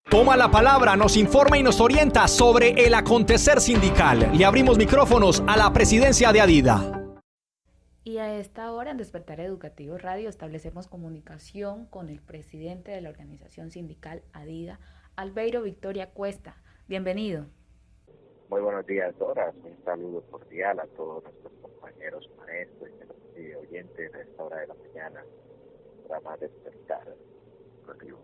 Toma la palabra, nos informa y nos orienta sobre el acontecer sindical. Le abrimos micrófonos a la presidencia de ADIDA. Y a esta hora en Despertar Educativo Radio establecemos comunicación con el presidente de la organización sindical ADIDA, Albeiro Victoria Cuesta. Bienvenido. Muy buenos días, Dora. Un saludo cordial a todos nuestros compañeros maestros y oyentes a esta hora de la mañana para Despertar Educativo.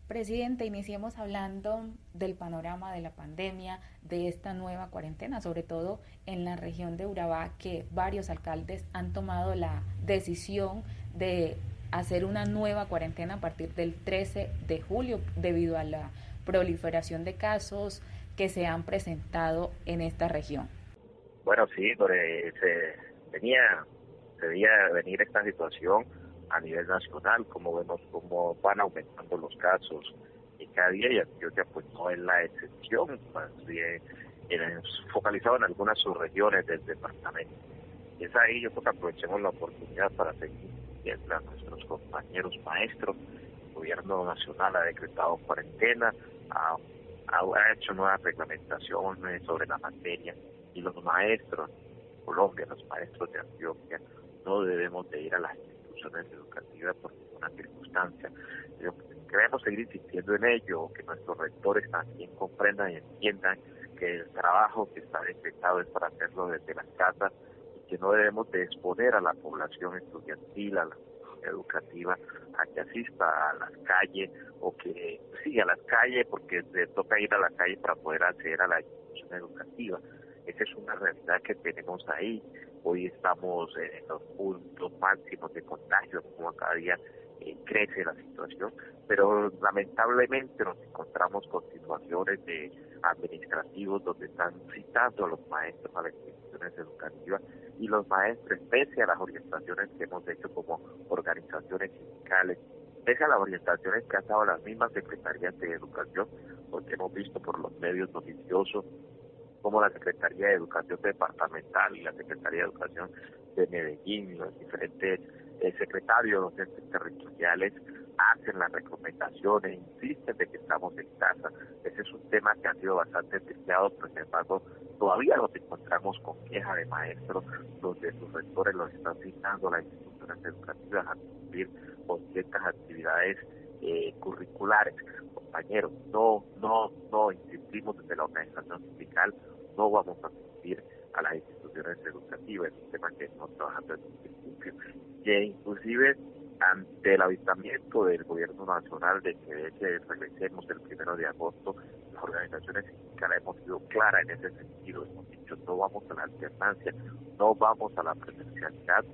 Presidente, iniciemos hablando del panorama de la pandemia, de esta nueva cuarentena, sobre todo en la región de Urabá, que varios alcaldes han tomado la decisión de hacer una nueva cuarentena a partir del 13 de julio debido a la proliferación de casos que se han presentado en esta región. Bueno, sí, se veía venir esta situación a nivel nacional, como vemos cómo van aumentando los casos y cada día, y Antioquia pues no es la excepción, más bien focalizado en algunas subregiones del departamento. Y es ahí yo creo que aprovechemos la oportunidad para seguir a nuestros compañeros maestros. El gobierno nacional ha decretado cuarentena, ha hecho nuevas reglamentaciones sobre la materia, y los maestros de Colombia, los maestros de Antioquia, no debemos de ir a las instituciones educativas por ninguna circunstancia. Queremos seguir insistiendo en ello, que nuestros rectores también comprendan y entiendan que el trabajo que está decretado es para hacerlo desde las casas y que no debemos de exponer a la población estudiantil, a la educativa, a que asista a las calles o que siga a las calles porque le toca ir a la calle para poder acceder a la institución educativa. Esa es una realidad que tenemos ahí. Hoy estamos en los puntos máximos de contagio, como cada día crece la situación, pero lamentablemente nos encontramos con situaciones de administrativos donde están citando a los maestros a las instituciones educativas, y los maestros, pese a las orientaciones que hemos hecho como organizaciones sindicales, pese a las orientaciones que han dado las mismas secretarías de educación, porque hemos visto por los medios noticiosos como la Secretaría de Educación Departamental y la Secretaría de Educación de Medellín y los diferentes secretarios de los entes territoriales hacen las recomendaciones, insisten de que estamos en casa. Ese es un tema que ha sido bastante deseado, pero sin embargo todavía nos encontramos con quejas de maestros donde sus rectores los están citando a las instituciones educativas a cumplir con ciertas actividades curriculares. Compañeros, no insistimos desde la organización sindical, no vamos a asistir a las instituciones educativas, es un tema que estamos trabajando desde el principio, que inclusive ante el avistamiento del gobierno nacional de que regresemos el 1 de agosto, las organizaciones sindicales hemos sido claras en ese sentido, hemos dicho no vamos a la alternancia, no vamos a la presencialidad,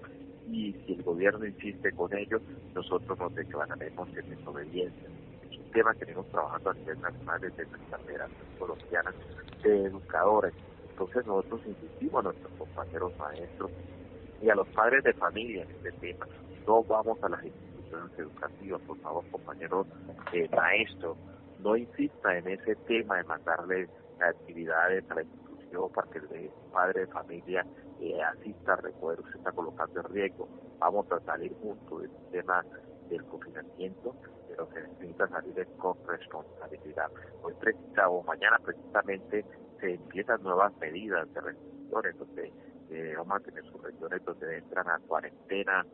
y si el gobierno insiste con ello, nosotros nos declararemos en desobediencia. Es un tema que venimos trabajando a nivel nacional desde nuestra Federación Colombiana de Educadores. Entonces nosotros insistimos a nuestros compañeros maestros y a los padres de familia en este tema. No vamos a las instituciones educativas, por favor, compañeros maestros, no insista en ese tema de mandarle actividades a la institución para que el padre de familia asista a recuerdos, se está colocando en riesgo. Vamos a salir juntos del tema del confinamiento, pero se necesita salir con responsabilidad. Hoy mañana precisamente se empiezan nuevas medidas de restricciones, donde vamos a tener subregiones donde entran a cuarentena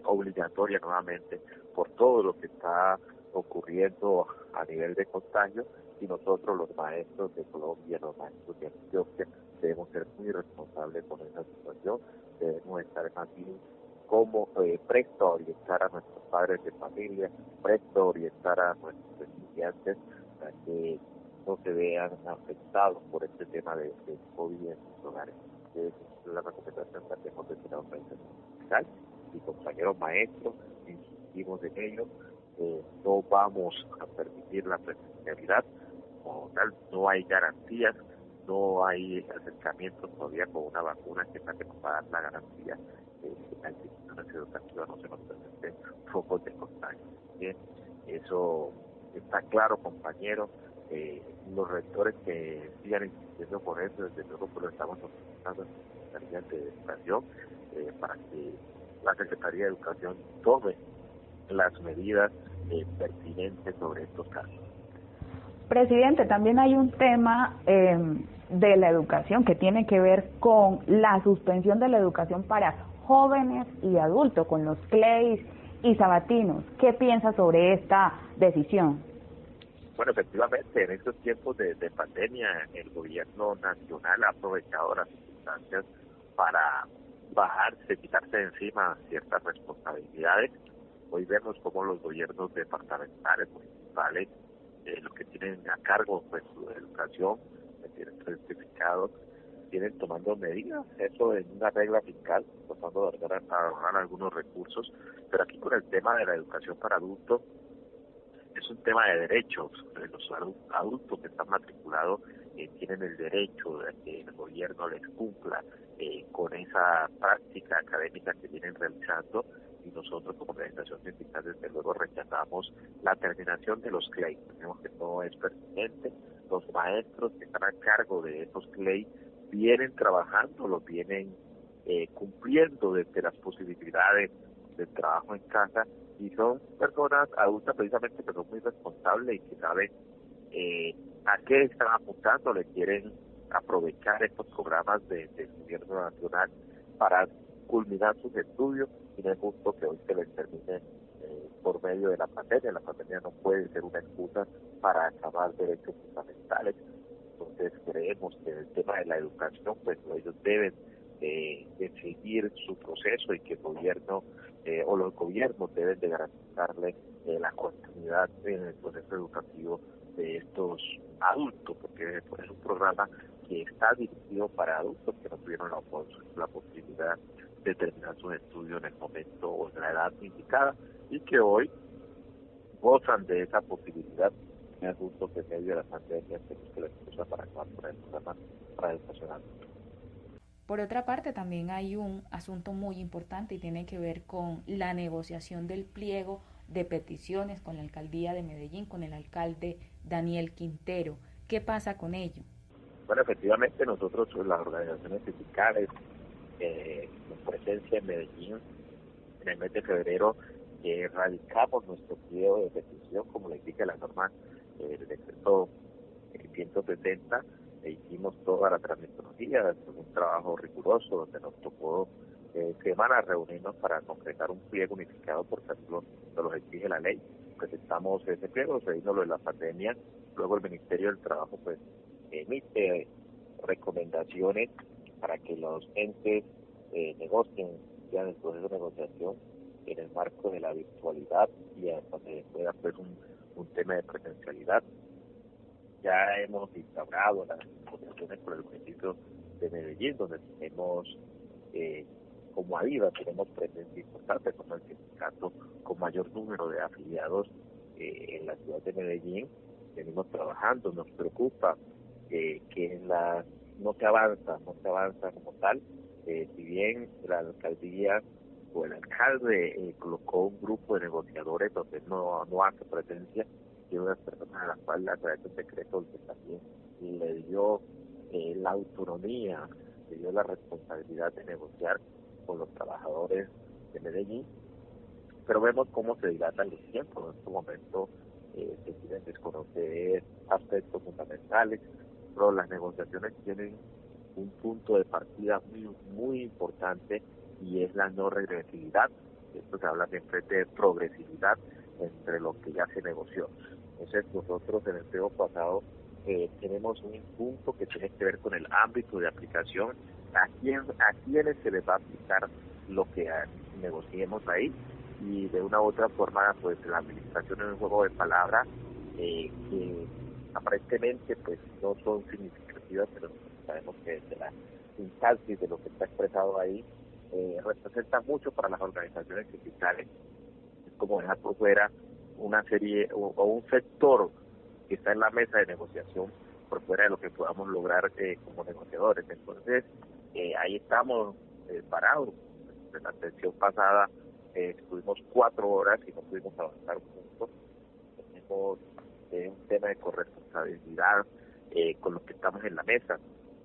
obligatoria nuevamente por todo lo que está ocurriendo a nivel de contagio, y nosotros los maestros de Colombia, los maestros de Antioquia, debemos ser muy responsables con esa situación, debemos estar más bien como presto a orientar a nuestros padres de familia, presto a orientar a nuestros estudiantes para que no se vean afectados por este tema de COVID en sus hogares. Es la recomendación que hacemos desde la organización sindical y compañeros maestros, insistimos en ello, no vamos a permitir la presencialidad, como tal, no hay garantías, no hay acercamientos todavía con una vacuna que es la que nos va a dar la garantía de que las instituciones educativas no se nos presenten focos de contagio. Bien, eso está claro, compañeros. Los rectores que sigan insistiendo por eso, desde luego pues lo estamos solicitando en la Secretaría de Educación para que la Secretaría de Educación tome las medidas pertinente sobre estos casos. Presidente, también hay un tema de la educación que tiene que ver con la suspensión de la educación para jóvenes y adultos, con los CLEIs y sabatinos. ¿Qué piensa sobre esta decisión? Bueno, efectivamente, en estos tiempos de pandemia, el gobierno nacional ha aprovechado las circunstancias para bajarse, quitarse de encima ciertas responsabilidades. Hoy vemos cómo los gobiernos departamentales, municipales, los que tienen a cargo pues su educación, que tienen certificados, tienen tomando medidas, eso en una regla fiscal, tratando de ahorrar algunos recursos, pero aquí con el tema de la educación para adultos, es un tema de derechos. Los adultos que están matriculados tienen el derecho de que el gobierno les cumpla con esa práctica académica que vienen realizando, y nosotros como organización sindical desde luego rechazamos la terminación de los CLEI. Creemos que no es pertinente. Los maestros que están a cargo de esos CLEI vienen trabajando, los vienen cumpliendo desde las posibilidades del trabajo en casa, y son personas adultas precisamente que son muy responsables y que saben a qué están apuntando, le quieren aprovechar estos programas del gobierno nacional para culminar sus estudios, y no es justo que hoy se les termine por medio de la pandemia. La pandemia no puede ser una excusa para acabar derechos fundamentales. Entonces creemos que el tema de la educación, pues ellos deben de seguir su proceso, y que el gobierno o los gobiernos deben de garantizarle la continuidad en el proceso educativo de estos adultos, porque es un programa que está dirigido para adultos que no tuvieron la posibilidad de terminar sus estudios en el momento o en la edad indicada, y que hoy gozan de esa posibilidad. Es justo que en medio de la pandemia se les usa para acabar con el programa para educación adulta. Por otra parte, también hay un asunto muy importante y tiene que ver con la negociación del pliego de peticiones con la alcaldía de Medellín, con el alcalde Daniel Quintero. ¿Qué pasa con ello? Bueno, efectivamente nosotros, las organizaciones sindicales, con presencia en Medellín, en el mes de febrero, radicamos nuestro pliego de petición, como le indica la norma del decreto 160. Hicimos toda la transmetodología, un trabajo riguroso donde nos tocó semanas reunirnos para concretar un pliego unificado, porque así nos lo exige la ley. Presentamos ese pliego, se vino lo de la pandemia, luego el Ministerio del Trabajo pues emite recomendaciones para que los entes negocien ya en el proceso de negociación en el marco de la virtualidad, y hasta que pueda pues un tema de presencialidad. Ya hemos instaurado las negociaciones por el municipio de Medellín, donde tenemos, como ADIVA, tenemos presencia importante como el sindicato con mayor número de afiliados en la ciudad de Medellín. Venimos trabajando, nos preocupa que no se avanza como tal. Si bien la alcaldía o el alcalde colocó un grupo de negociadores donde no hace presencia, y unas personas a las cuales a través del decreto que también le dio la autonomía, le dio la responsabilidad de negociar con los trabajadores de Medellín, pero vemos cómo se dilatan los tiempos. En este momento se quieren desconocer aspectos fundamentales, pero las negociaciones tienen un punto de partida muy importante, y es la no regresividad. Esto se habla siempre de progresividad entre lo que ya se negoció. Entonces nosotros en el periodo pasado tenemos un punto que tiene que ver con el ámbito de aplicación, a quiénes se les va a aplicar lo que negociemos ahí, y de una u otra forma pues la administración es un juego de palabras que aparentemente pues no son significativas, pero sabemos que de la sintaxis de lo que está expresado ahí representa mucho para las organizaciones sindicales. Es como dejar por fuera una serie o un sector que está en la mesa de negociación por fuera de lo que podamos lograr como negociadores. Entonces ahí estamos parados. En la sesión pasada estuvimos 4 horas y no pudimos avanzar juntos. Tenemos un tema de corresponsabilidad con los que estamos en la mesa.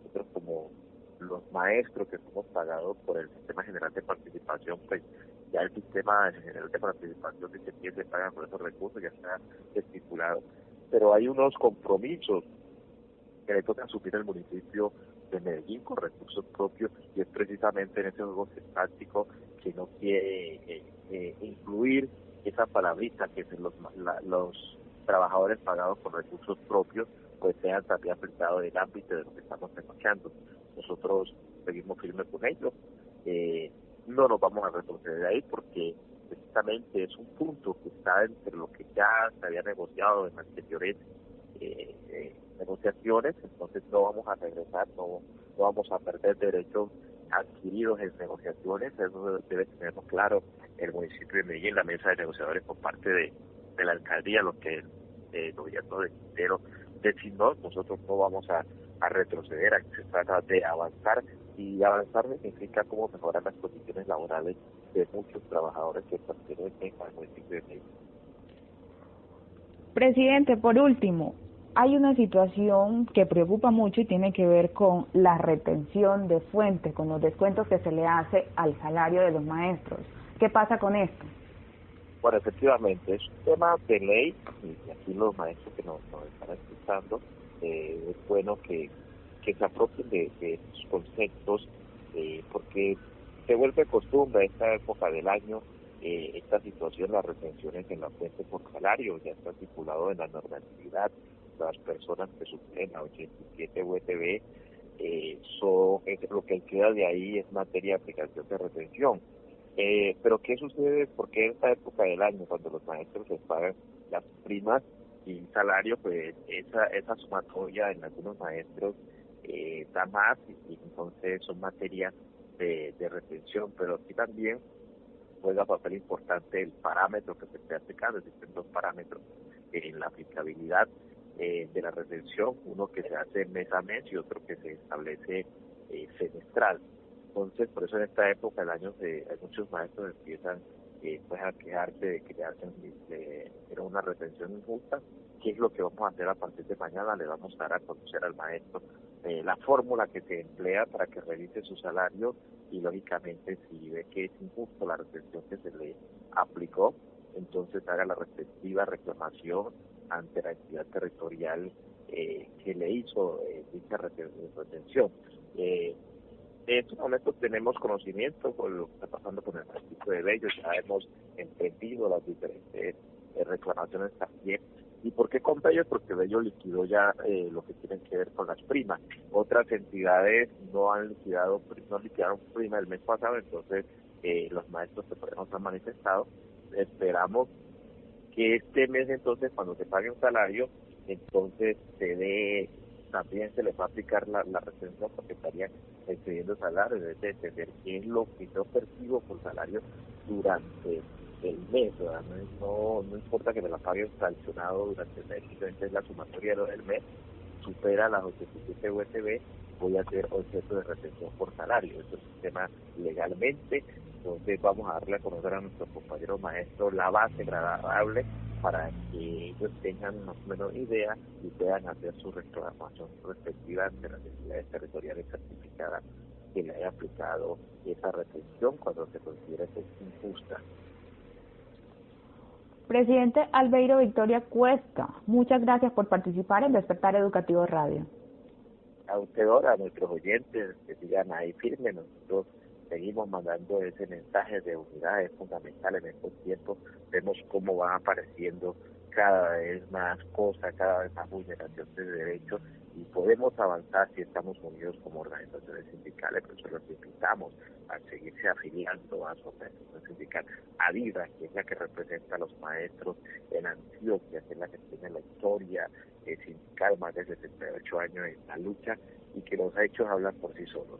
Nosotros como los maestros que somos pagados por el Sistema General de Participación, pues Ya el sistema general de participación de que quién se paga por esos recursos ya está estipulado, pero hay unos compromisos que le toca asumir el municipio de Medellín con recursos propios, y es precisamente en ese juego táctico que no quiere incluir esa palabrita que los trabajadores pagados con recursos propios pues sean también afectados del ámbito de lo que estamos negociando. Nosotros seguimos firmes con ellos, no nos vamos a retroceder ahí porque precisamente es un punto que está entre lo que ya se había negociado en anteriores negociaciones, entonces no vamos a regresar, no vamos a perder derechos adquiridos en negociaciones. Eso debe tenerlo claro el municipio de Medellín, la mesa de negociadores por parte de la alcaldía, lo que el gobierno de Quintero designó. Nosotros no vamos a retroceder, aquí se trata de avanzar, y avanzar significa cómo mejorar las condiciones laborales de muchos trabajadores que pertenecen al municipio de Medellín. Presidente, por último, hay una situación que preocupa mucho y tiene que ver con la retención de fuentes, con los descuentos que se le hace al salario de los maestros. ¿Qué pasa con esto? Bueno, efectivamente, es un tema de ley, y aquí los maestros que nos están escuchando, es bueno que se apropien de estos conceptos, porque se vuelve costumbre a esta época del año esta situación, las retenciones en la fuente por salario, ya está estipulado en la normatividad. Las personas que superen a 87 UTB, lo que queda de ahí es materia de aplicación de retención. Pero ¿qué sucede? Porque en esta época del año, cuando los maestros les pagan las primas y salario, pues esa sumatoria en algunos maestros da más, y entonces son materias de retención. Pero aquí también juega papel importante el parámetro que se esté aplicando. Existen dos parámetros en la aplicabilidad de la retención, uno que se hace mes a mes y otro que se establece semestral. Entonces, por eso en esta época del año muchos maestros empiezan pues a quejarse de que le hacen una retención injusta. ¿Qué es lo que vamos a hacer a partir de mañana? Le vamos a dar a conocer al maestro la fórmula que se emplea para que revise su salario, y lógicamente si ve que es injusto la retención que se le aplicó, entonces haga la respectiva reclamación ante la entidad territorial que le hizo dicha retención. En estos momentos tenemos conocimiento con lo que está pasando con el municipio de Bello, ya hemos emprendido las diferentes reclamaciones también. ¿Y por qué con Bello? Porque Bello liquidó ya lo que tiene que ver con las primas. Otras entidades no liquidaron prima el mes pasado, entonces los maestros que por ejemplo han manifestado. Esperamos que este mes entonces, cuando se pague un salario, entonces también se les va a aplicar la retención, porque estarían excediendo salario. Debe de entender qué es lo que yo percibo por salario durante el mes, ¿verdad? No importa que me la pague sancionado durante el mes, simplemente es la sumatoria del mes, supera las 87 USB, voy a hacer objeto de retención por salario. Eso es un tema legalmente. Entonces vamos a darle a conocer a nuestros compañeros maestros la base gradable para que ellos tengan más o menos idea y puedan hacer su reclamación respectiva ante las entidades territoriales certificadas que le haya aplicado esa retención cuando se considere que es injusta. Presidente Albeiro Victoria Cuesta, muchas gracias por participar en Despertar Educativo Radio. A usted ahora, a nuestros oyentes que sigan ahí firmes, nosotros seguimos mandando ese mensaje de unidad, es fundamental en estos tiempos. Vemos cómo van apareciendo cada vez más cosas, cada vez más vulneración de derechos, y podemos avanzar si estamos unidos como organizaciones sindicales. Por eso los invitamos a seguirse afiliando a su organización sindical. ADIDA, que es la que representa a los maestros en Antioquia, que es la que tiene la historia sindical, más de 78 años en la lucha, y que los hechos hablan por sí solos.